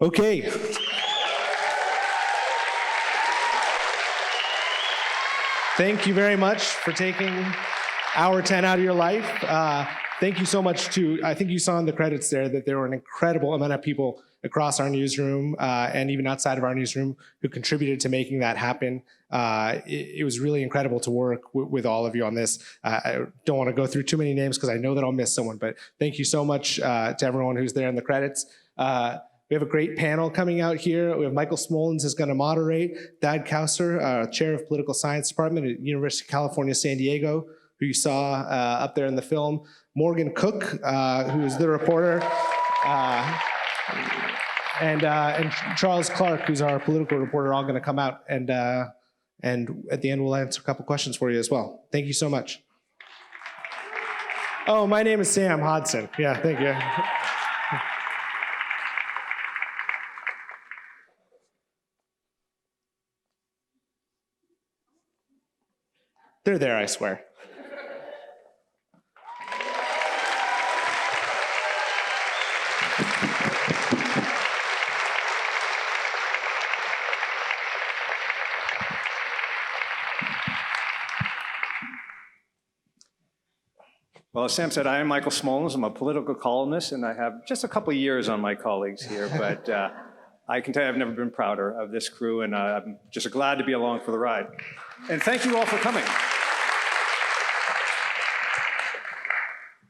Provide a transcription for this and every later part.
Okay. Thank you very much for taking hour 10 out of your life. Thank you so much to, I think you saw in the credits there that there were an incredible amount of people across our newsroom and even outside of our newsroom who contributed to making that happen. It was really incredible to work with all of you on this. I don't want to go through too many names because I know that I'll miss someone, but thank you so much to everyone who's there in the credits. We have a great panel coming out here. We have Michael Smolens is going to moderate. Thad Kousser, Chair of Political Science Department at University of California, San Diego, who you saw up there in the film. Morgan Cook, who is the reporter. And Charles Clark, who's our political reporter, all going to come out. And at the end, we'll answer a couple questions for you as well. Thank you so much. Oh, my name is Sam Hodgson. Yeah, thank you. They're there, I swear. Well, as Sam said, I am Michael Smolens. I'm a political columnist, and I have just a couple of years on my colleagues here, but I can tell you I've never been prouder of this crew, and I'm just glad to be along for the ride. And thank you all for coming.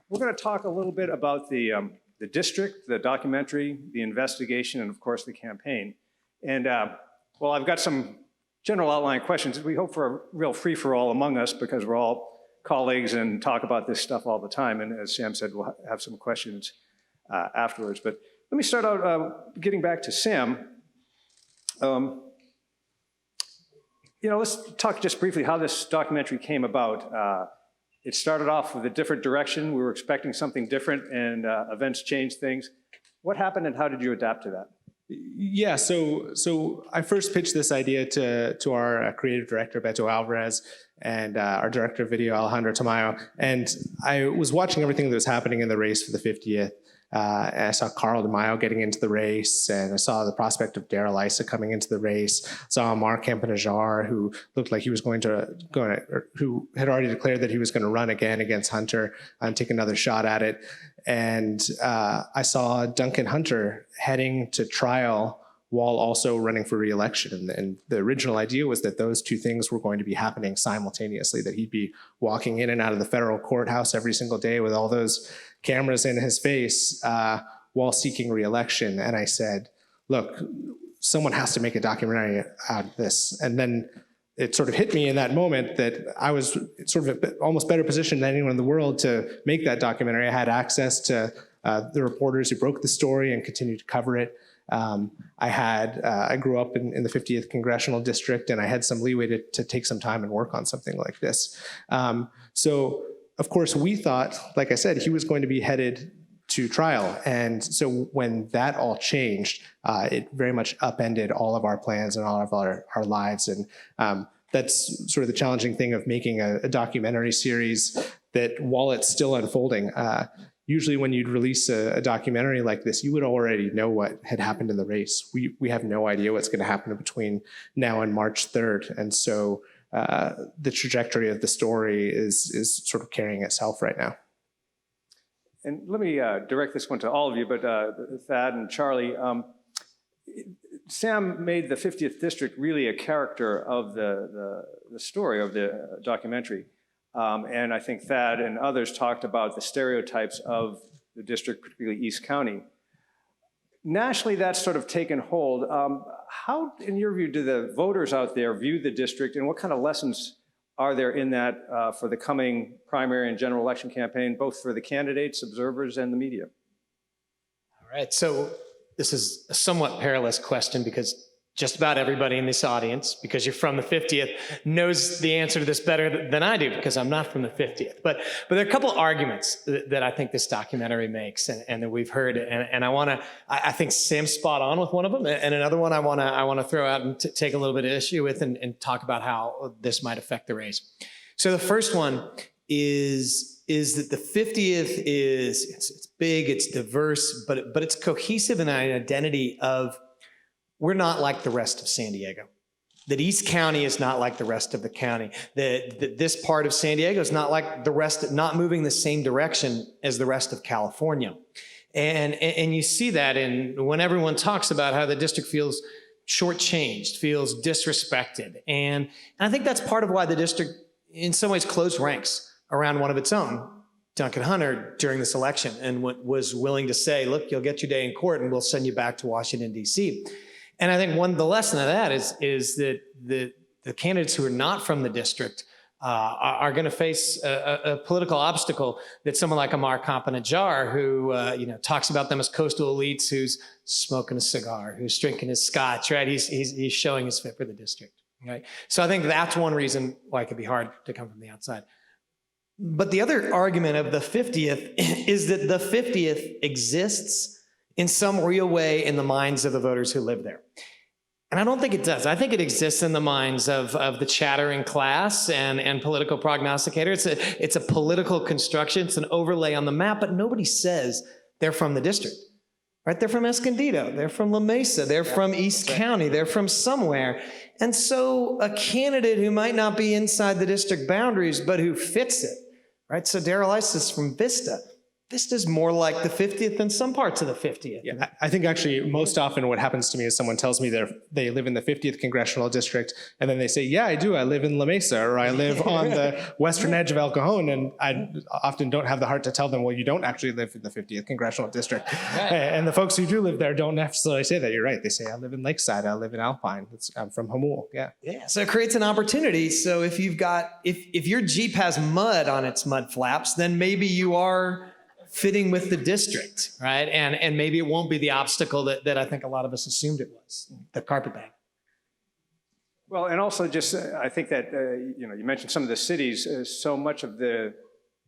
We're going to talk a little bit about the district, the documentary, the investigation, and of course the campaign. And well, I've got some general outline questions. We hope for a real free-for-all among us because we're all colleagues and talk about this stuff all the time. And as Sam said, we'll have some questions afterwards. But let me start out getting back to Sam. Let's talk just briefly how this documentary came about. It started off with a different direction. We were expecting something different, and events changed things. What happened, and how did you adapt to that? Yeah, so I first pitched this idea to our creative director, Beto Alvarez, and our director of video, Alejandro Tamayo. And I was watching everything that was happening in the race for the 50th. And I saw Carl DeMaio getting into the race, and I saw the prospect of Daryl Issa coming into the race. Saw Mark Camponajar, who looked like he was who had already declared that he was going to run again against Hunter and take another shot at it. And I saw Duncan Hunter heading to trial while also running for re-election. And the original idea was that those two things were going to be happening simultaneously, that he'd be walking in and out of the federal courthouse every single day with all those cameras in his face while seeking re-election. And I said, look, someone has to make a documentary out of this. And then it sort of hit me in that moment that I was sort of almost better positioned than anyone in the world to make that documentary. I had access to the reporters who broke the story and continued to cover it. I grew up in the 50th Congressional District, and I had some leeway to take some time and work on something like this. So, of course, we thought, like I said, he was going to be headed to trial. And so when that all changed, it very much upended all of our plans and all of our lives. And that's sort of the challenging thing of making a documentary series that, while it's still unfolding, usually when you'd release a documentary like this, you would already know what had happened in the race. We have no idea what's going to happen between now and March 3rd. And so the trajectory of the story is sort of carrying itself right now. And let me direct this one to all of you, but Thad and Charlie, Sam made the 50th District really a character of the story of the documentary. And I think Thad and others talked about the stereotypes of the district, particularly East County. Nationally, that's sort of taken hold. How, in your view, do the voters out there view the district, and what kind of lessons are there in that for the coming primary and general election campaign, both for the candidates, observers, and the media? All right, so this is a somewhat perilous question because just about everybody in this audience, because you're from the 50th, knows the answer to this better than I do because I'm not from the 50th. But there are a couple arguments that I think this documentary makes and that we've heard. And I think Sam's spot on with one of them. And another one I want to throw out and take a little bit of issue with and talk about how this might affect the race. So the first one is that the 50th it's big, it's diverse, but it's cohesive in an identity of we're not like the rest of San Diego. That East County is not like the rest of the county. That this part of San Diego is not like the rest, not moving the same direction as the rest of California. And you see that when everyone talks about how the district feels shortchanged, feels disrespected. And I think that's part of why the district in some ways closed ranks around one of its own, Duncan Hunter, during this election, and was willing to say, look, you'll get your day in court and we'll send you back to Washington, D.C. And I think the lesson of that is that the candidates who are not from the district are going to face a political obstacle that someone like Amar Kampanajjar, who talks about them as coastal elites, who's smoking a cigar, who's drinking his scotch, right? He's showing his fit for the district, right? So I think that's one reason why it could be hard to come from the outside. But the other argument of the 50th is that the 50th exists in some real way in the minds of the voters who live there. And I don't think it does. I think it exists in the minds of the chattering class and political prognosticators. It's a political construction. It's an overlay on the map, but nobody says they're from the district, right? They're from Escondido. They're from La Mesa. They're from East County. They're from somewhere. And so a candidate who might not be inside the district boundaries, but who fits it, right? So Darrell Isis from Vista. Vista's more like the 50th than some parts of the 50th. Yeah, I think actually most often what happens to me is someone tells me they live in the 50th congressional district, and then they say, yeah, I do. I live in La Mesa, or I live on the western edge of El Cajon, and I often don't have the heart to tell them, well, you don't actually live in the 50th congressional district. Right. And the folks who do live there don't necessarily say that. You're right. They say, I live in Lakeside. I live in Alpine. I'm from Hamul. Yeah. Yeah. So it creates an opportunity. So if your Jeep has mud on its mud flaps, then maybe you are fitting with the district, right? And maybe it won't be the obstacle that I think a lot of us assumed it was, the carpetbag. Well, and also just, I think that, you mentioned some of the cities, so much of the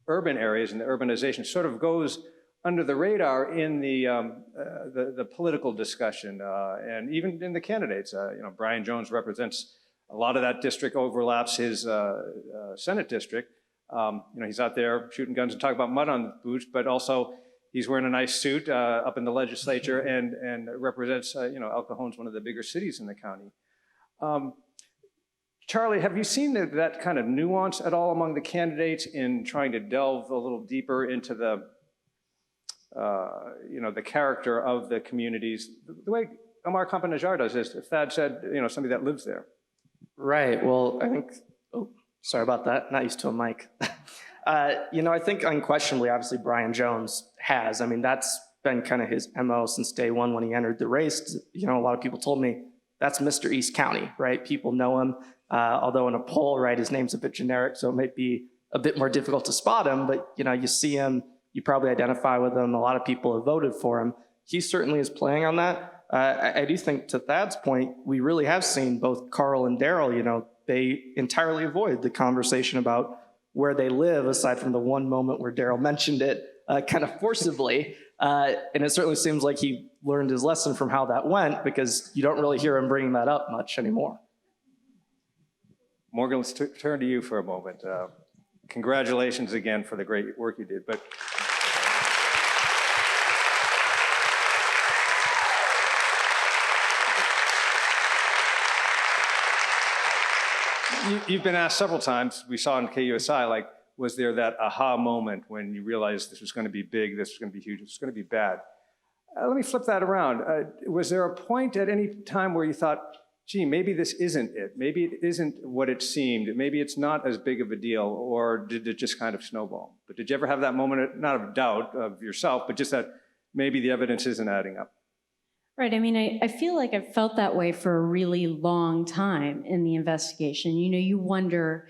urban areas and the urbanization sort of goes under the radar in the political discussion and even in the candidates. Brian Jones represents a lot of that district, overlaps his Senate district. He's out there shooting guns and talking about mud on the boots, but also he's wearing a nice suit up in the legislature and represents, El Cajon's one of the bigger cities in the county. Charlie, have you seen that kind of nuance at all among the candidates in trying to delve a little deeper into the character of the communities, the way Amar Kampanajjar does this? If Thad said, somebody that lives there. Right. Well, I think. Sorry about that. Not used to a mic. I think unquestionably, obviously, Brian Jones has. I mean, that's been kind of his MO since day one when he entered the race. A lot of people told me that's Mr. East County, right? People know him, although in a poll, right, his name's a bit generic, so it might be a bit more difficult to spot him. But, you see him, you probably identify with him. A lot of people have voted for him. He certainly is playing on that. I do think, to Thad's point, we really have seen both Carl and Darrell, they entirely avoid the conversation about where they live, aside from the one moment where Darrell mentioned it kind of forcibly. And it certainly seems like he learned his lesson from how that went, because you don't really hear him bringing that up much anymore. Morgan, let's turn to you for a moment. Congratulations again for the great work you did. But you've been asked several times, we saw in KUSI, was there that aha moment when you realized this was going to be big, this was going to be huge, this was going to be bad? Let me flip that around. Was there a point at any time where you thought, gee, maybe this isn't it? Maybe it isn't what it seemed. Maybe it's not as big of a deal, or did it just kind of snowball? But did you ever have that moment, not of doubt of yourself, but just that maybe the evidence isn't adding up? Right. I mean, I feel like I've felt that way for a really long time in the investigation. You wonder,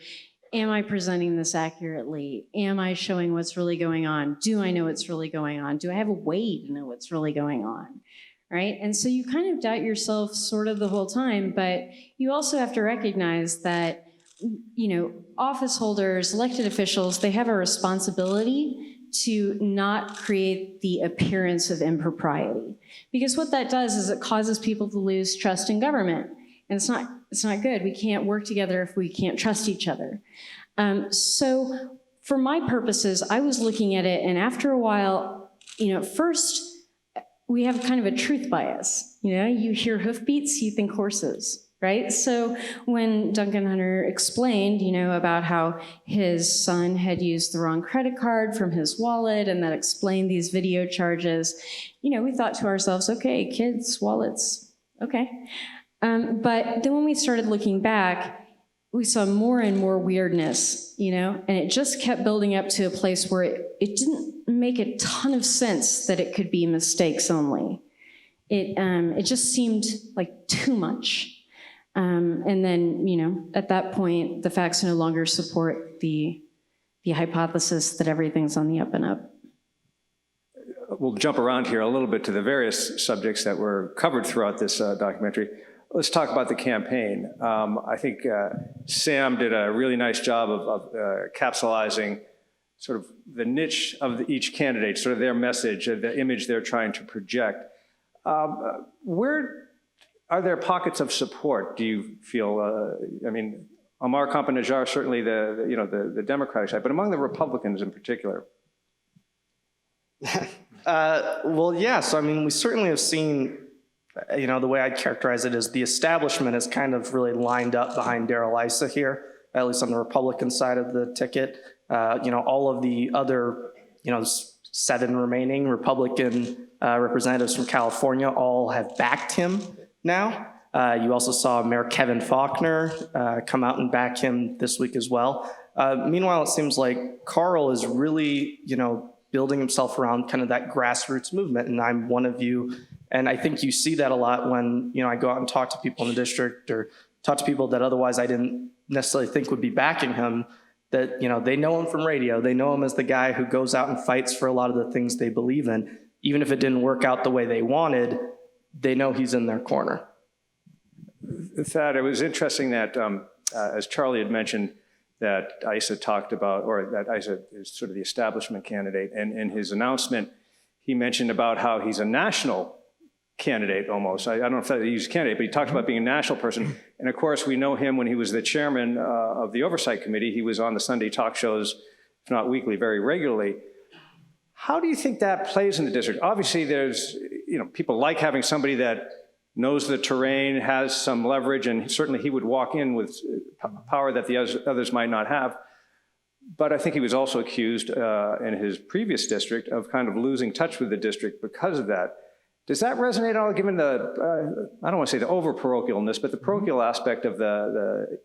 am I presenting this accurately? Am I showing what's really going on? Do I know what's really going on? Do I have a way to know what's really going on? Right? And so you kind of doubt yourself sort of the whole time, but you also have to recognize that, office holders, elected officials, they have a responsibility to not create the appearance of impropriety. Because what that does is it causes people to lose trust in government. And it's not good. We can't work together if we can't trust each other. So for my purposes, I was looking at it, and after a while, first, we have kind of a truth bias. You hear hoofbeats, you think horses, right? So when Duncan Hunter explained, about how his son had used the wrong credit card from his wallet, and that explained these video charges, we thought to ourselves, okay, kids, wallets, okay. But then when we started looking back, we saw more and more weirdness, and it just kept building up to a place where it didn't make a ton of sense that it could be mistakes only. It just seemed like too much. And then, at that point, the facts no longer support the hypothesis that everything's on the up and up. We'll jump around here a little bit to the various subjects that were covered throughout this documentary. Let's talk about the campaign. I think Sam did a really nice job of capsulizing sort of the niche of each candidate, sort of their message, the image they're trying to project. Where are there pockets of support, do you feel? Amar Kampa-Najjar, certainly the Democratic side, but among the Republicans in particular? Well, yeah, so we certainly have seen, the way I'd characterize it is the establishment is kind of really lined up behind Darrell Issa here, at least on the Republican side of the ticket. All of the other, 7 remaining Republican representatives from California all have backed him now. You also saw Mayor Kevin Faulconer come out and back him this week as well. Meanwhile, it seems like Carl is really, building himself around kind of that grassroots movement, and I'm one of you. And I think you see that a lot when, I go out and talk to people in the district or talk to people that otherwise I didn't necessarily think would be backing him, that, they know him from radio. They know him as the guy who goes out and fights for a lot of the things they believe in. Even if it didn't work out the way they wanted, they know he's in their corner. Thad, it was interesting that, as Charlie had mentioned, that Issa talked about, or that Issa is sort of the establishment candidate. And in his announcement, he mentioned about how he's a national candidate almost. I don't know if that he's a candidate, but he talked about being a national person. And of course, we know him when he was the chairman of the Oversight Committee. He was on the Sunday talk shows, if not weekly, very regularly. How do you think that plays in the district? Obviously, there's, people like having somebody that knows the terrain, has some leverage, and certainly he would walk in with power that the others might not have. But I think he was also accused in his previous district of kind of losing touch with the district because of that. Does that resonate at all, given the, I don't want to say the over-parochialness, but the parochial aspect of the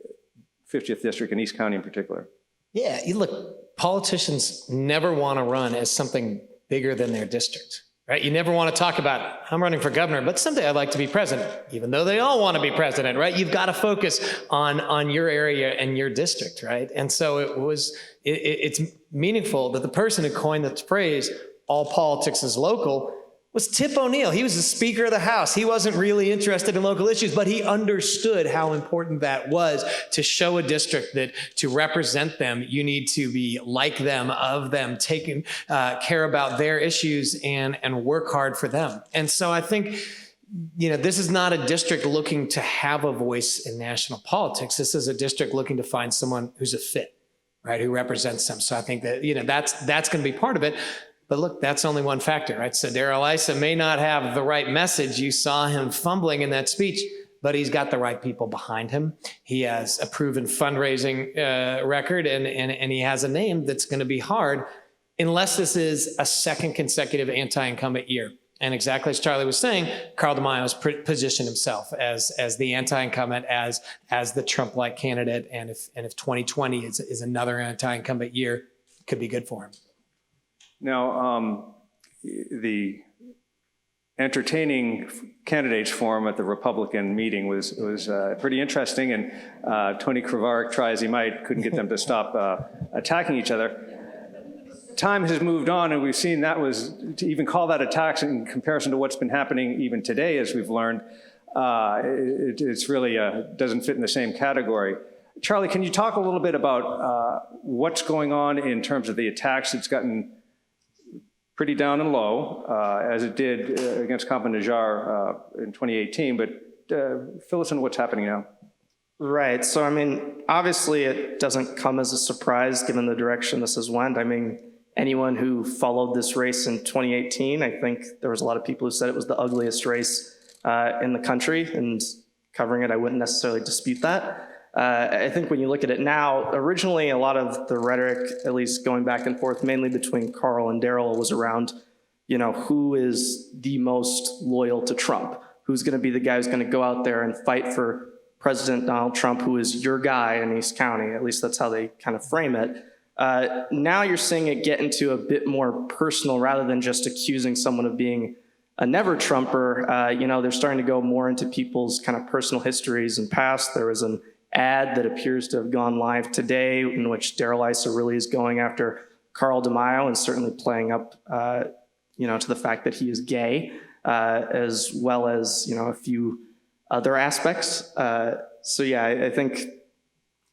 50th district in East County in particular? Yeah, look, politicians never want to run as something bigger than their district. Right? You never want to talk about, I'm running for governor, but someday I'd like to be president, even though they all want to be president, right? You've got to focus on your area and your district, right? And so it's meaningful that the person who coined the phrase, all politics is local, was Tip O'Neill. He was the Speaker of the House. He wasn't really interested in local issues, but he understood how important that was to show a district that to represent them, you need to be like them, of them, taking care about their issues and work hard for them. And so I think, this is not a district looking to have a voice in national politics. This is a district looking to find someone who's a fit, right, who represents them. So I think that, that's going to be part of it. But look, that's only one factor, right? So Darrell Issa may not have the right message. You saw him fumbling in that speech, but he's got the right people behind him. He has a proven fundraising record, and he has a name that's going to be hard unless this is a second consecutive anti-incumbent year. And exactly as Charlie was saying, Carl DeMaio has positioned himself as the anti-incumbent, as the Trump-like candidate. And if 2020 is another anti-incumbent year, it could be good for him. Now, the entertaining candidates forum at the Republican meeting was pretty interesting, and Tony Kravarik, try as he might, couldn't get them to stop attacking each other. Time has moved on, and we've seen that was, to even call that attacks in comparison to what's been happening even today, as we've learned, it's really doesn't fit in the same category. Charlie, can you talk a little bit about what's going on in terms of the attacks? It's gotten pretty down and low, as it did against Kampa-Najjar in 2018, but fill us in what's happening now. Right. So, I mean, obviously it doesn't come as a surprise given the direction this has went. I mean, anyone who followed this race in 2018, I think there was a lot of people who said it was the ugliest race in the country, and covering it, I wouldn't necessarily dispute that. I think when you look at it now, originally a lot of the rhetoric, at least going back and forth, mainly between Carl and Daryl, was around, you know, who is the most loyal to Trump? Who's going to be the guy who's going to go out there and fight for President Donald Trump, who is your guy in East County? At least that's how they kind of frame it. Now you're seeing it get into a bit more personal rather than just accusing someone of being a never Trumper. You know, they're starting to go more into people's kind of personal histories and past. There was an ad that appears to have gone live today in which Daryl Issa really is going after Carl DeMaio and certainly playing up, you know, to the fact that he is gay, as well as, you know, a few other aspects. So yeah, I think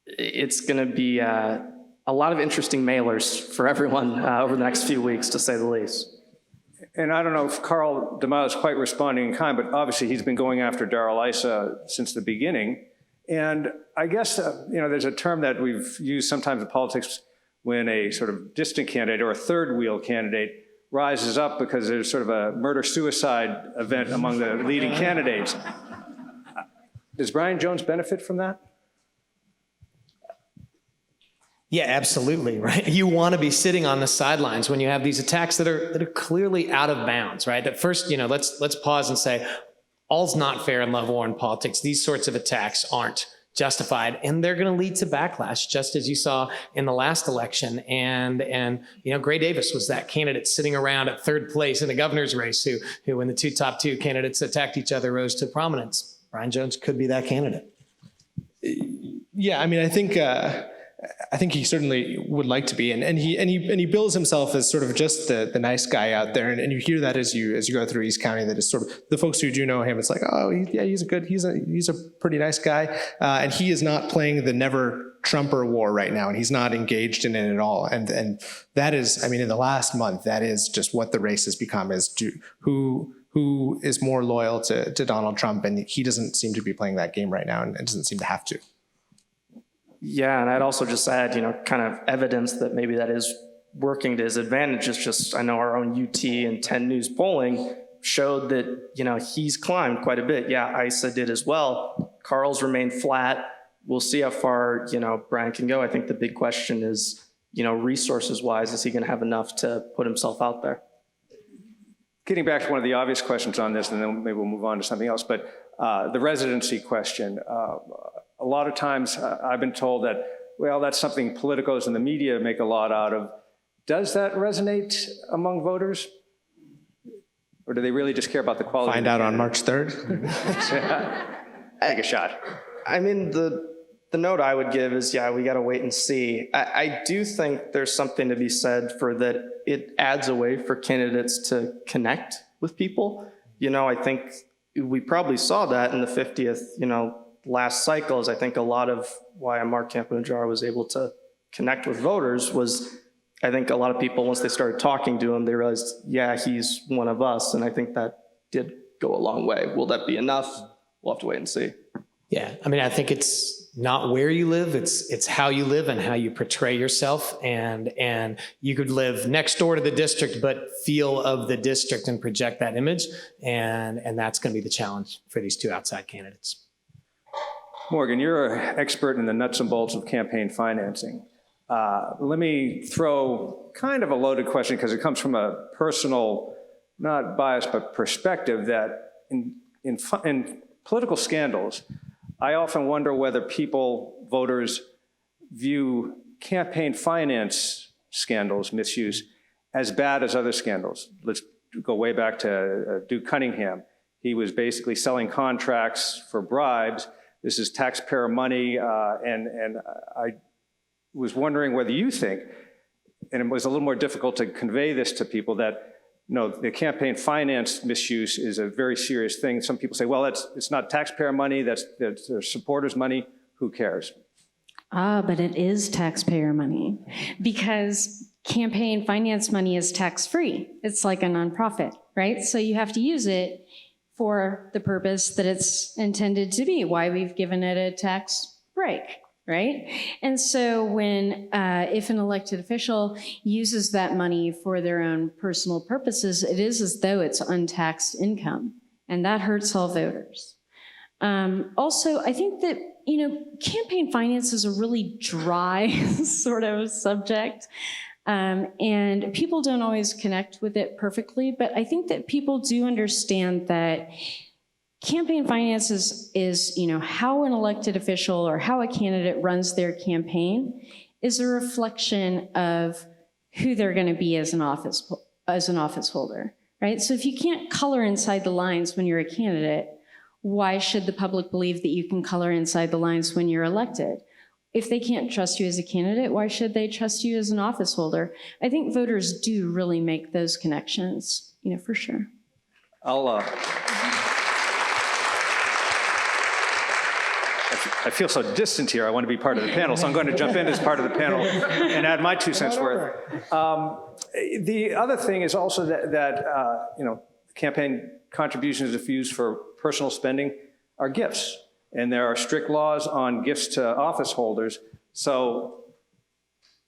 it's going to be a lot of interesting mailers for everyone over the next few weeks, to say the least. And I don't know if Carl DeMaio is quite responding in kind, but obviously he's been going after Daryl Issa since the beginning. And I guess, you know, there's a term that we've used sometimes in politics when a sort of distant candidate or a third wheel candidate rises up because there's sort of a murder-suicide event among the leading candidates. Does Brian Jones benefit from that? Yeah, absolutely, right? You want to be sitting on the sidelines when you have these attacks that are clearly out of bounds, right? At first, you know, let's pause and say, all's not fair in love, war, and politics. These sorts of attacks aren't justified, and they're going to lead to backlash, just as you saw in the last election. And you know, Gray Davis was that candidate sitting around at third place in the governor's race who when the top two candidates attacked each other, rose to prominence. Brian Jones could be that candidate. Yeah, I mean, I think he certainly would like to be, and he bills himself as sort of just the nice guy out there, and you hear that as you go through East County, that is sort of the folks who do know him. It's like, oh, he's a pretty nice guy, and he is not playing the never Trumper war right now, and he's not engaged in it at all. And that is, I mean, in the last month, that is just what the race has become: is who is more loyal to Donald Trump, and he doesn't seem to be playing that game right now, and doesn't seem to have to. Yeah, and I'd also just add, you know, kind of evidence that maybe that is working to his advantage is just, I know our own UT and 10 News polling showed that, you know, he's climbed quite a bit. Yeah, Issa did as well. Carl's remained flat. We'll see how far, you know, Brian can go. I think the big question is, you know, resources-wise, is he going to have enough to put himself out there? Getting back to one of the obvious questions on this, and then maybe we'll move on to something else, but the residency question. A lot of times I've been told that, well, that's something politicos and the media make a lot out of. Does that resonate among voters? Or do they really just care about the quality? Find out on March 3rd. Take a shot. I mean, the note I would give is, yeah, we got to wait and see. I do think there's something to be said for that it adds a way for candidates to connect with people. You know, I think we probably saw that in the 50th, you know, last cycle. Is I think a lot of why Mark Campanujara was able to connect with voters was, I think a lot of people, once they started talking to him, they realized, yeah, he's one of us. And I think that did go a long way. Will that be enough? We'll have to wait and see. Yeah, I mean, I think it's not where you live, it's how you live and how you portray yourself. And you could live next door to the district, but feel of the district and project that image. And that's going to be the challenge for these two outside candidates. Morgan, you're an expert in the nuts and bolts of campaign financing. Let me throw kind of a loaded question, because it comes from a personal, not bias, but perspective, that in political scandals, I often wonder whether voters view campaign finance scandals, misuse, as bad as other scandals. Let's go way back to Duke Cunningham. He was basically selling contracts for bribes. This is taxpayer money, and I was wondering whether you think, and it was a little more difficult to convey this to people, that no, the campaign finance misuse is a very serious thing. Some people say, well, it's not taxpayer money, that's their supporters' money, who cares? But it is taxpayer money, because campaign finance money is tax-free. It's like a nonprofit, right? So you have to use it for the purpose that it's intended to be, why we've given it a tax break, right? And so when, if an elected official uses that money for their own personal purposes, it is as though it's untaxed income, and that hurts all voters. Also, I think that, campaign finance is a really dry sort of subject. And people don't always connect with it perfectly, but I think that people do understand that campaign finance is how an elected official or how a candidate runs their campaign is a reflection of who they're going to be as an office holder, right? So if you can't color inside the lines when you're a candidate, why should the public believe that you can color inside the lines when you're elected? If they can't trust you as a candidate, why should they trust you as an office holder? I think voters do really make those connections, for sure. I feel so distant here. I want to be part of the panel, so I'm going to jump in as part of the panel and add my 2 cents worth. The other thing is also that campaign contributions, if used for personal spending, are gifts. And there are strict laws on gifts to office holders. So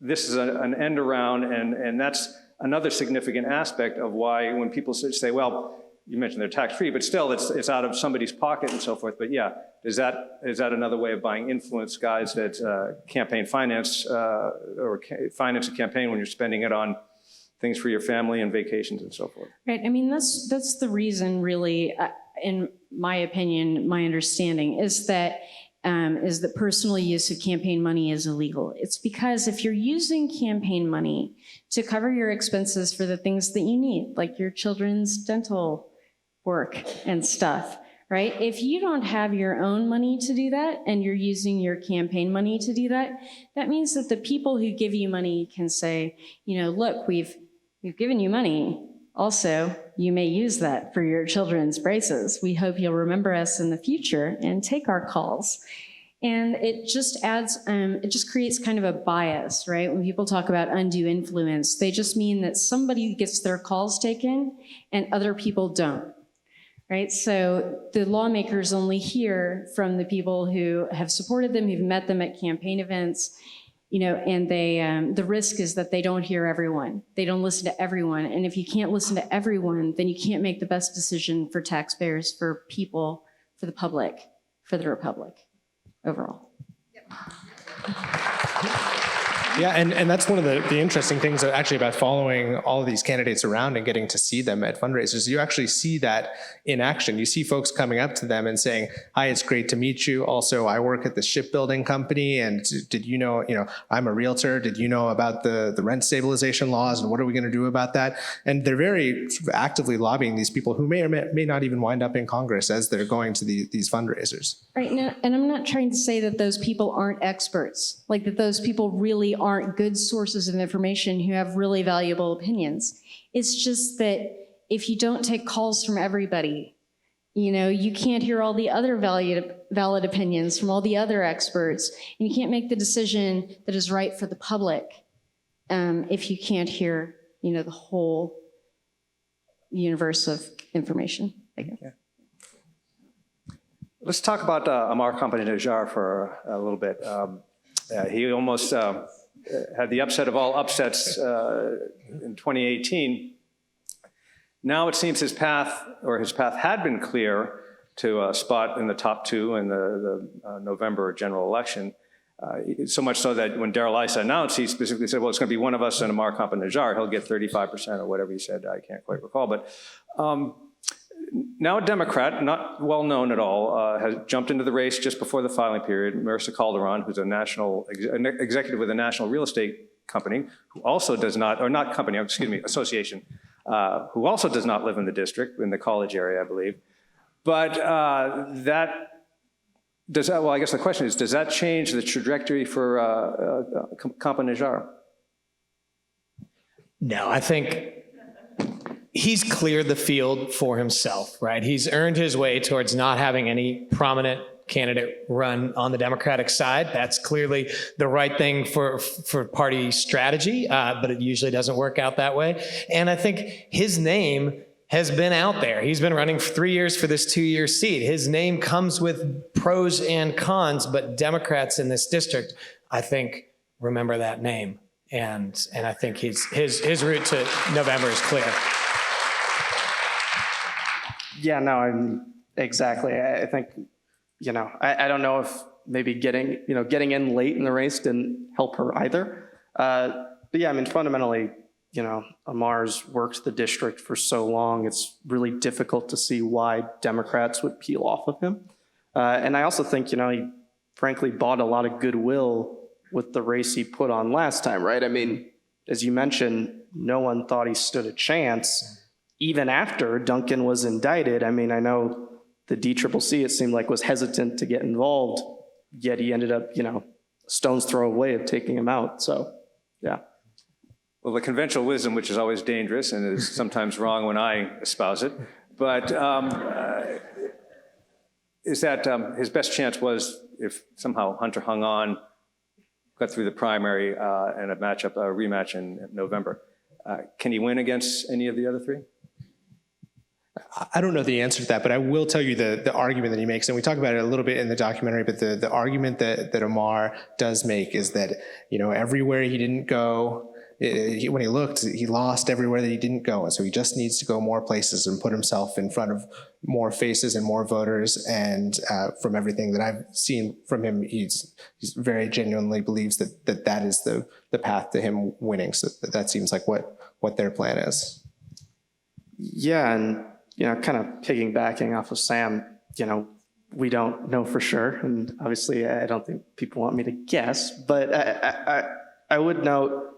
this is an end around, and that's another significant aspect of why when people say, well, you mentioned they're tax-free, but still it's out of somebody's pocket and so forth. But yeah, is that another way of buying influence, guys, that campaign finance or finance a campaign when you're spending it on things for your family and vacations and so forth? Right, I mean, that's the reason really, in my opinion, my understanding is that personal use of campaign money is illegal. It's because if you're using campaign money to cover your expenses for the things that you need, like your children's dental work and stuff, right? If you don't have your own money to do that and you're using your campaign money to do that, that means that the people who give you money can say, look, we've given you money. Also, you may use that for your children's braces. We hope you'll remember us in the future and take our calls. And it just adds, it just creates kind of a bias, right? When people talk about undue influence, they just mean that somebody gets their calls taken and other people don't, right? So the lawmakers only hear from the people who have supported them, who've met them at campaign events, and the risk is that they don't hear everyone. They don't listen to everyone. And if you can't listen to everyone, then you can't make the best decision for taxpayers, for people, for the public, for the republic overall. Yeah, and that's one of the interesting things actually about following all of these candidates around and getting to see them at fundraisers. You actually see that in action. You see folks coming up to them and saying, hi, it's great to meet you. Also, I work at the shipbuilding company, and did you know, I'm a realtor. Did you know about the rent stabilization laws, and what are we going to do about that? And they're very sort of actively lobbying these people who may or may not even wind up in Congress as they're going to these fundraisers. Right, now, and I'm not trying to say that those people aren't experts, like that those people really aren't good sources of information who have really valuable opinions. It's just that if you don't take calls from everybody, you can't hear all the other valid opinions from all the other experts, and you can't make the decision that is right for the public if you can't hear, the whole universe of information, I guess. Yeah. Let's talk about Amar Kampanij-Najjar for a little bit. He almost had the upset of all upsets in 2018. Now it seems his path had been clear to a spot in the top 2 in the November general election. So much so that when Darrell Issa announced, he specifically said, well, it's going to be one of us and Amar Kampanij-Najjar. He'll get 35% or whatever he said. I can't quite recall. But now a Democrat, not well known at all, has jumped into the race just before the filing period. Marissa Calderon, who's an executive with a national real estate company, who also does not, or not company, excuse me, association, who also does not live in the district, in the college area, I believe. But well, I guess the question is, does that change the trajectory for Kampanij-Najjar? No, I think he's cleared the field for himself, right? He's earned his way towards not having any prominent candidate run on the Democratic side. That's clearly the right thing for party strategy, but it usually doesn't work out that way. And I think his name has been out there. He's been running for 3 years for this 2-year seat. His name comes with pros and cons, but Democrats in this district, I think, remember that name. And I think his route to November is clear. Yeah, no, exactly. I think, I don't know if maybe getting in late in the race didn't help her either. But yeah, fundamentally, Amar's worked the district for so long, it's really difficult to see why Democrats would peel off of him. And I also think, he frankly bought a lot of goodwill with the race he put on last time, right? As you mentioned, no one thought he stood a chance. Even after Duncan was indicted, I know the DCCC, it seemed like, was hesitant to get involved, yet he ended up, stone's throw away of taking him out. So, yeah. Well, the conventional wisdom, which is always dangerous and is sometimes wrong when I espouse it, but is that his best chance was if somehow Hunter hung on, got through the primary and a rematch in November. Can he win against any of the other three? I don't know the answer to that, but I will tell you the argument that he makes, and we talk about it a little bit in the documentary, but the argument that Amar does make is that, everywhere he didn't go, when he looked, he lost everywhere that he didn't go. And so he just needs to go more places and put himself in front of more faces and more voters. And from everything that I've seen from him, he's very genuinely believes that is the path to him winning. So that seems like what their plan is. Yeah, and kind of piggybacking off of Sam, we don't know for sure, and obviously I don't think people want me to guess, but I would note,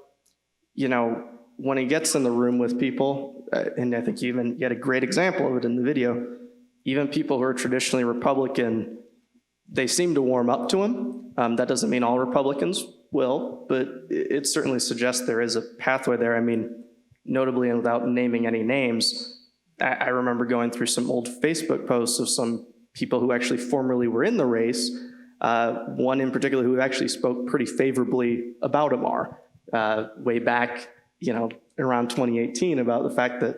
when he gets in the room with people, and I think you had a great example of it in the video, even people who are traditionally Republican, they seem to warm up to him. That doesn't mean all Republicans will, but it certainly suggests there is a pathway there. Notably, and without naming any names, I remember going through some old Facebook posts of some people who actually formerly were in the race, one in particular who actually spoke pretty favorably about Amar way back, around 2018, about the fact that,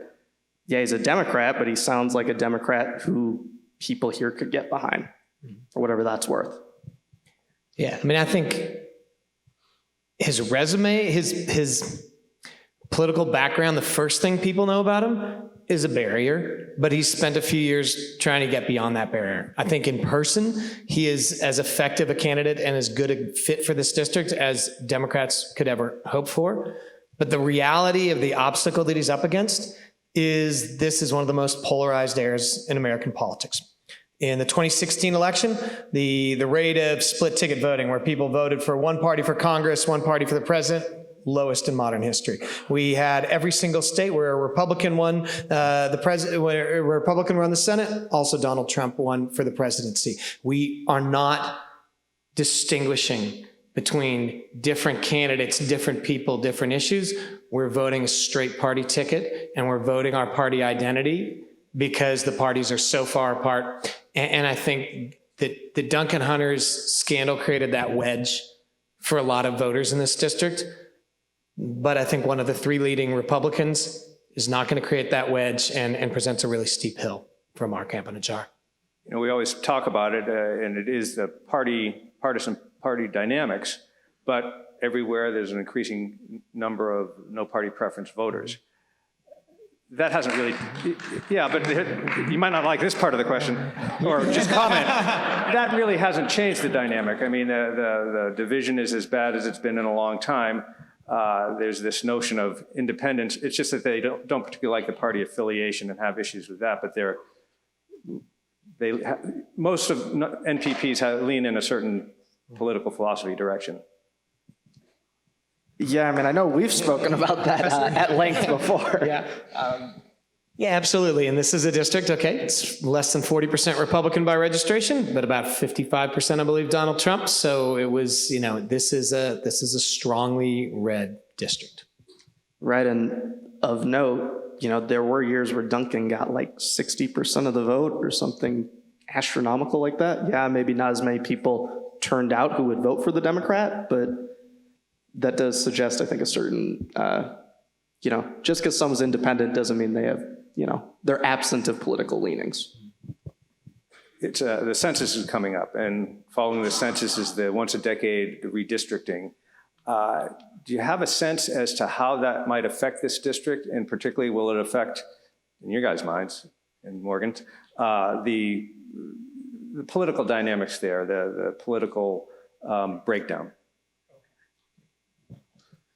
yeah, he's a Democrat, but he sounds like a Democrat who people here could get behind, for whatever that's worth. Yeah, I think his resume, his political background, the first thing people know about him is a barrier, but he's spent a few years trying to get beyond that barrier. I think in person, he is as effective a candidate and as good a fit for this district as Democrats could ever hope for. But the reality of the obstacle that he's up against is this is one of the most polarized eras in American politics. In the 2016 election, the rate of split ticket voting, where people voted for one party for Congress, one party for the president, lowest in modern history. We had every single state where a Republican won where a Republican won the Senate. Also, Donald Trump won for the presidency. We are not distinguishing between different candidates, different people, different issues. We're voting a straight party ticket, and we're voting our party identity because the parties are so far apart. And I think that the Duncan Hunter's scandal created that wedge for a lot of voters in this district. But I think one of the three leading Republicans is not going to create that wedge and presents a really steep hill from our camp in a jar. We always talk about it, and it is the partisan party dynamics, but everywhere there's an increasing number of no party preference voters. That hasn't really, yeah, but you might not like this part of the question, or just comment. That really hasn't changed the dynamic. The division is as bad as it's been in a long time. There's this notion of independence. It's just that they don't particularly like the party affiliation and have issues with that, but most of NPPs lean in a certain political philosophy direction. Yeah, I know we've spoken about that at length before. Yeah. Yeah, absolutely. And this is a district, okay, it's less than 40% Republican by registration, but about 55%, I believe, Donald Trump. So it was, this is a strongly red district. Right, and of note, there were years where Duncan got like 60% of the vote or something astronomical like that. Yeah, maybe not as many people turned out who would vote for the Democrat, but that does suggest, I think, a certain, just because someone's independent doesn't mean they have they're absent of political leanings. It's the census is coming up, and following the census is the once a decade redistricting. Do you have a sense as to how that might affect this district, and particularly will it affect, in your guys' minds, and Morgan's, the political dynamics there, the political breakdown?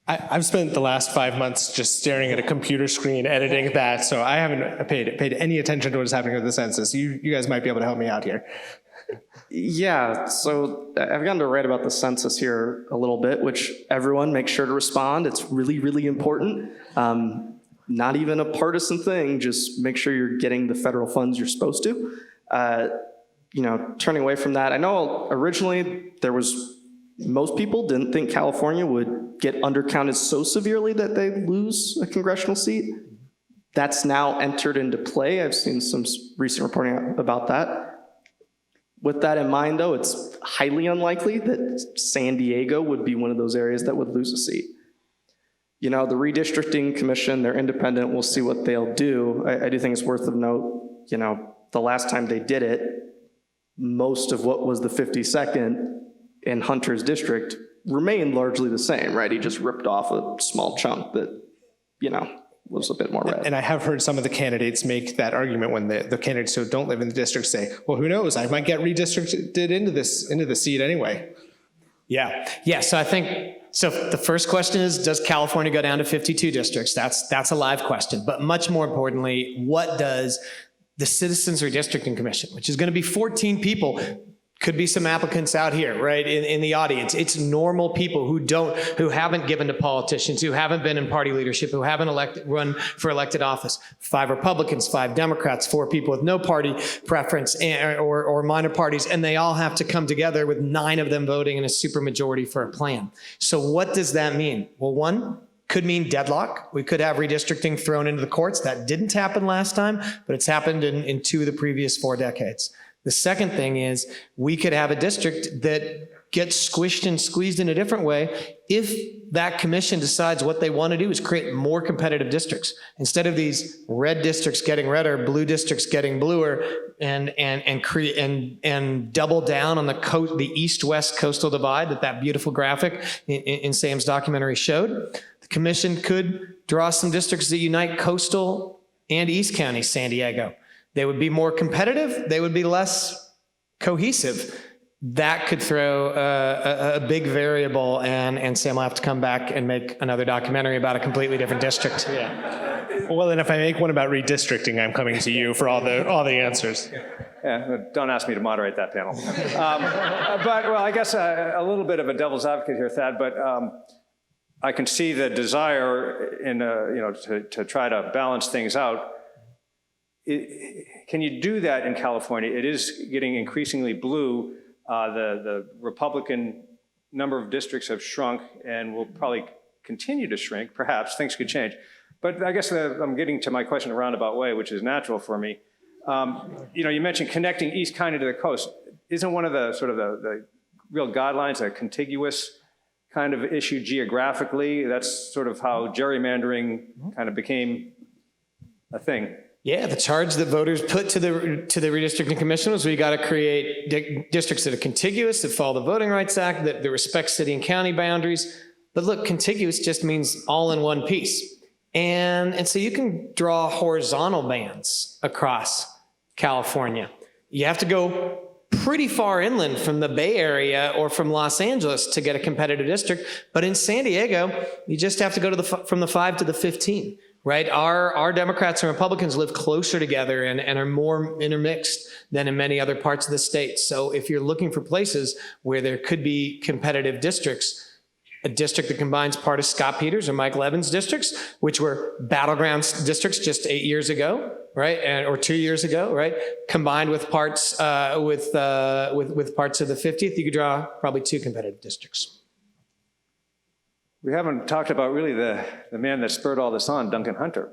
I've spent the last 5 months just staring at a computer screen editing that, so I haven't paid any attention to what is happening with the census. You guys might be able to help me out here. Yeah, so I've gotten to write about the census here a little bit, which everyone make sure to respond. It's really, really important. Not even a partisan thing, just make sure you're getting the federal funds you're supposed to. Turning away from that, I know originally most people didn't think California would get undercounted so severely that they lose a congressional seat. That's now entered into play. I've seen some recent reporting about that. With that in mind, though, it's highly unlikely that San Diego would be one of those areas that would lose a seat. The redistricting commission, they're independent, we'll see what they'll do. I do think it's worth of note, the last time they did it, most of what was the 52nd in Hunter's district remained largely the same, right? He just ripped off a small chunk that, was a bit more red. And I have heard some of the candidates make that argument when the candidates who don't live in the district say, well, who knows, I might get redistricted into the seat anyway. Yeah. So the first question is, does California go down to 52 districts? That's a live question. But much more importantly, what does the Citizens Redistricting Commission, which is going to be 14 people, could be some applicants out here, right, in the audience. It's normal people who haven't given to politicians, who haven't been in party leadership, who haven't run for elected office. 5 Republicans, 5 Democrats, 4 people with no party preference or minor parties, and they all have to come together with 9 of them voting in a supermajority for a plan. So what does that mean? Well, one, could mean deadlock. We could have redistricting thrown into the courts. That didn't happen last time, but it's happened in 2 of the previous 4 decades. The second thing is we could have a district that gets squished and squeezed in a different way if that commission decides what they want to do is create more competitive districts. Instead of these red districts getting redder, blue districts getting bluer, and double down on the east-west coastal divide that beautiful graphic in Sam's documentary showed, the commission could draw some districts that unite coastal and East County San Diego. They would be more competitive. They would be less cohesive. That could throw a big variable, and Sam will have to come back and make another documentary about a completely different district. Yeah. Well, then if I make one about redistricting, I'm coming to you for all the answers. Yeah, don't ask me to moderate that panel. I guess a little bit of a devil's advocate here, Thad, but I can see the desire to try to balance things out. Can you do that in California? It is getting increasingly blue. The Republican number of districts have shrunk and will probably continue to shrink. Perhaps things could change. But I guess I'm getting to my question in a roundabout way, which is natural for me. You mentioned connecting East County to the coast. Isn't one of the sort of the real guidelines a contiguous kind of issue geographically? That's sort of how gerrymandering kind of became a thing. Yeah, the charge that voters put to the redistricting commission was we got to create districts that are contiguous, that follow the Voting Rights Act, that respect city and county boundaries. But look, contiguous just means all in one piece. And so you can draw horizontal bands across California. You have to go pretty far inland from the Bay Area or from Los Angeles to get a competitive district. But in San Diego, you just have to go from the 5 to the 15. Right? Our Democrats and Republicans live closer together and are more intermixed than in many other parts of the state. So if you're looking for places where there could be competitive districts, a district that combines part of Scott Peters or Mike Levin's districts, which were battleground districts just 8 years ago, right? Or 2 years ago, right? Combined with parts with parts of the 50th, you could draw probably 2 competitive districts. We haven't talked about really the man that spurred all this on, Duncan Hunter.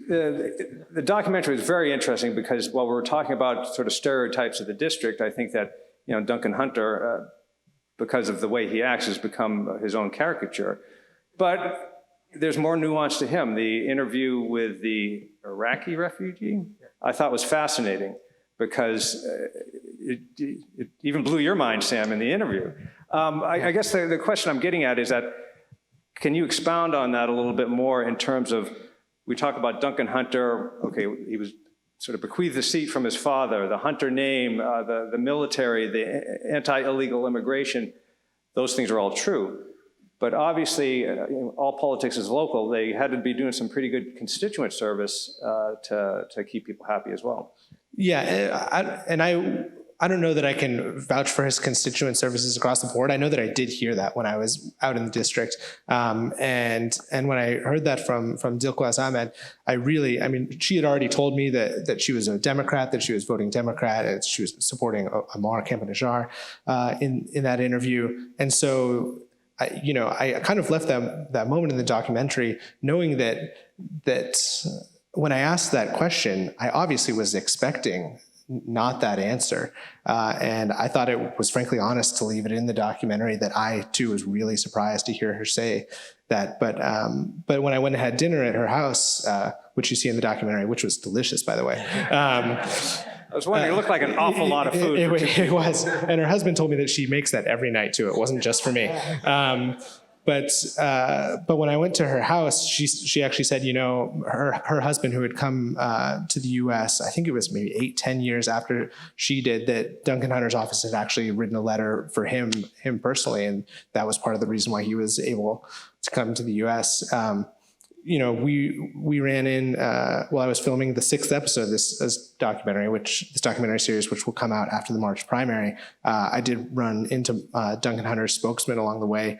The documentary is very interesting because while we're talking about sort of stereotypes of the district, I think that Duncan Hunter, because of the way he acts, has become his own caricature. But there's more nuance to him. The interview with the Iraqi refugee I thought was fascinating because it even blew your mind, Sam, in the interview. I guess the question I'm getting at is that, can you expound on that a little bit more in terms of, we talk about Duncan Hunter, okay, he was sort of bequeathed the seat from his father, the Hunter name, the military, the anti-illegal immigration, those things are all true. But obviously, all politics is local. They had to be doing some pretty good constituent service to keep people happy as well. Yeah, I don't know that I can vouch for his constituent services across the board. I know that I did hear that when I was out in the district. And when I heard that from Dilquaz Ahmed, I mean, she had already told me that she was a Democrat, that she was voting Democrat, and she was supporting Ammar Camp-Najjar in that interview. And so, I kind of left that moment in the documentary knowing that when I asked that question, I obviously was expecting not that answer. And I thought it was frankly honest to leave it in the documentary, that I too was really surprised to hear her say that. But when I went and had dinner at her house, which you see in the documentary, which was delicious, by the way. I was wondering, it looked like an awful lot of food. It was. And her husband told me that she makes that every night too. It wasn't just for me. But when I went to her house, she actually said, her husband, who had come to the U.S., I think it was maybe 8-10 years after she did, that Duncan Hunter's office had actually written a letter for him personally, and that was part of the reason why he was able to come to the U.S. We ran in while I was filming the 6th episode of this documentary series, which will come out after the March primary. I did run into Duncan Hunter's spokesman along the way,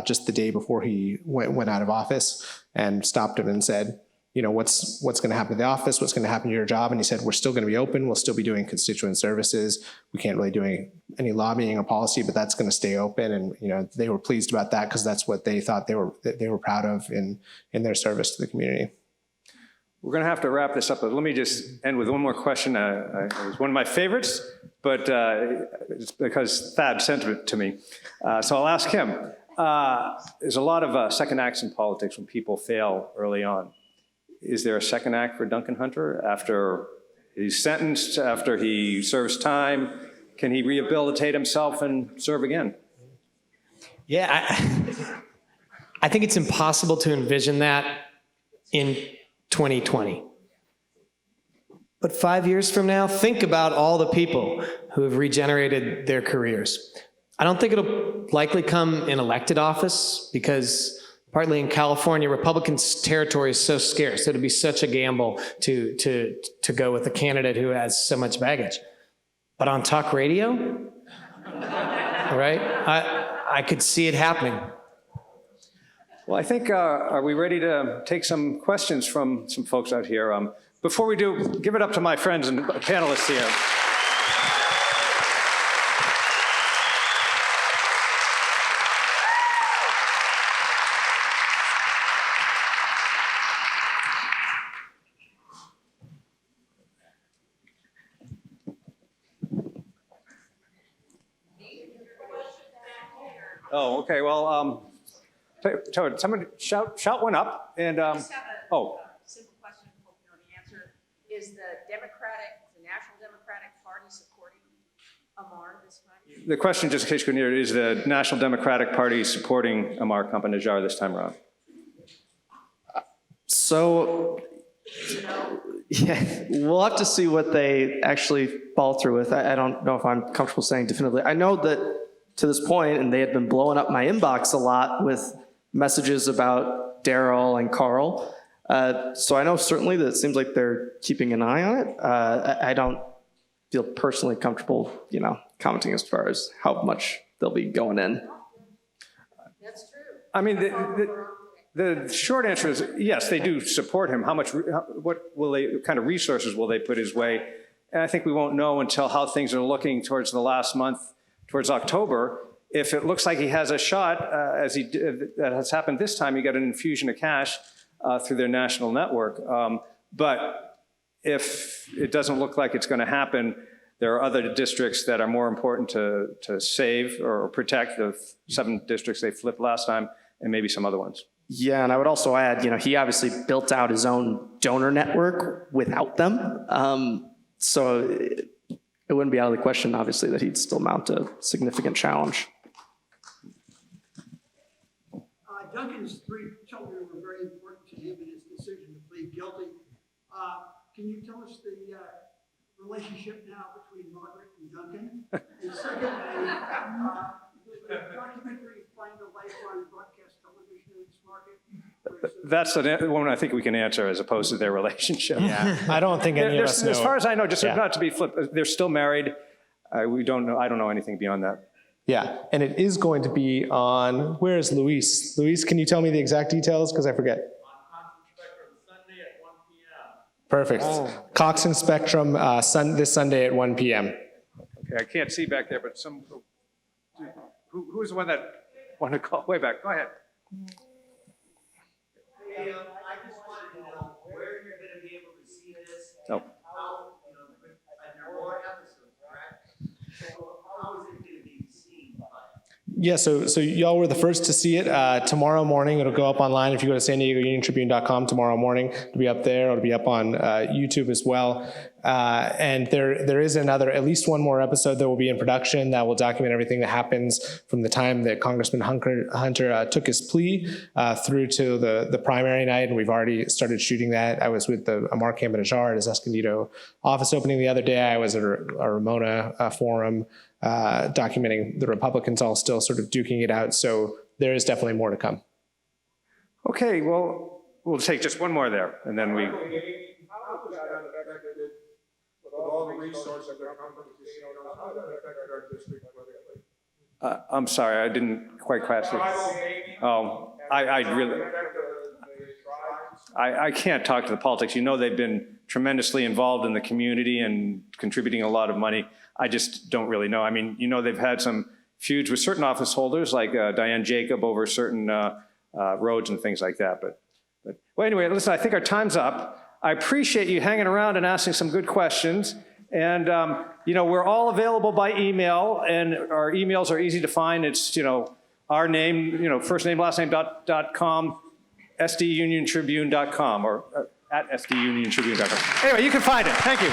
just the day before he went out of office, and stopped him and said, what's going to happen to the office? What's going to happen to your job? And he said, we're still going to be open. We'll still be doing constituent services. We can't really do any lobbying or policy, but that's going to stay open. And, they were pleased about that because that's what they thought they were proud of in their service to the community. We're going to have to wrap this up, but let me just end with one more question. It was one of my favorites, but it's because Thad sent it to me. So I'll ask him. There's a lot of second acts in politics when people fail early on. Is there a second act for Duncan Hunter after he's sentenced, after he serves time? Can he rehabilitate himself and serve again? Yeah, I think it's impossible to envision that in 2020. But 5 years from now, think about all the people who have regenerated their careers. I don't think it'll likely come in elected office because partly in California, Republicans' territory is so scarce. It'd be such a gamble to go with a candidate who has so much baggage. But on talk radio, right? I could see it happening. Well, I think, are we ready to take some questions from some folks out here? Before we do, give it up to my friends and panelists here. Oh, okay. Well, someone shout one up. And I just have a simple question. Hope you know the answer. Is the National Democratic Party supporting Ammar this time? The question, just in case you couldn't hear it, is the National Democratic Party supporting Ammar Camp-Najjar this time around? So, yeah, we'll have to see what they actually follow through with. I don't know if I'm comfortable saying definitively. I know that to this point, and they had been blowing up my inbox a lot with messages about Daryl and Carl. So I know certainly that it seems like they're keeping an eye on it. I don't feel personally comfortable, commenting as far as how much they'll be going in. That's true. I mean, the short answer is yes, they do support him. What kind of resources will they put his way? And I think we won't know until how things are looking towards the last month, towards October. If it looks like he has a shot, as that has happened this time, he got an infusion of cash through their national network. But if it doesn't look like it's going to happen, there are other districts that are more important to save or protect, the 7 districts they flipped last time, and maybe some other ones. Yeah, and I would also add, he obviously built out his own donor network without them. So it wouldn't be out of the question, obviously, that he'd still mount a significant challenge. Duncan's 3 children were very important to him in his decision to plead guilty. Can you tell us the relationship now between Margaret and Duncan? And secondly, the documentary Find a Life on broadcast television in this market? That's the one I think we can answer as opposed to their relationship. Yeah, I don't think any of us know. As far as I know, just Yeah. not to be flip, they're still married. We don't know. I don't know anything beyond that. Yeah, and it is going to be on, where is Luis? Luis, can you tell me the exact details? Because I forget. Sunday at 1 p.m. Perfect. Cox and Spectrum this Sunday at 1 p.m. Okay, I can't see back there, but who's the one that wanted to call? Way back. Go ahead. Hey, I just wanted to know where you're going to be able to see this. Oh. How, and there are more episodes, correct? So how is it going to be seen by? Yeah, so y'all were the first to see it. Tomorrow morning, it'll go up online. If you go to San Diego Union-Tribune.com tomorrow morning, it'll be up there. It'll be up on YouTube as well. And there is at least one more episode that will be in production that will document everything that happens from the time that Congressman Hunter took his plea through to the primary night, and we've already started shooting that. I was with the Mark Camp-Ajar at his Escondido office opening the other day. I was at a Ramona forum documenting the Republicans all still sort of duking it out. So there is definitely more to come. Okay, well, we'll take just one more there, and then we. All the resources that come from the casino, how does that affect our district politically? I'm sorry, I didn't quite grasp it. Oh, I really. I can't talk to the politics. They've been tremendously involved in the community and contributing a lot of money. I just don't really know. I mean, they've had some feuds with certain office holders like Diane Jacob over certain roads and things like that. But well, anyway, listen, I think our time's up. I appreciate you hanging around and asking some good questions. And, we're all available by email, and our emails are easy to find. It's, our name, first name, last name, .com, sduniontribune.com, or at sduniontribune.com. Anyway, you can find it. Thank you.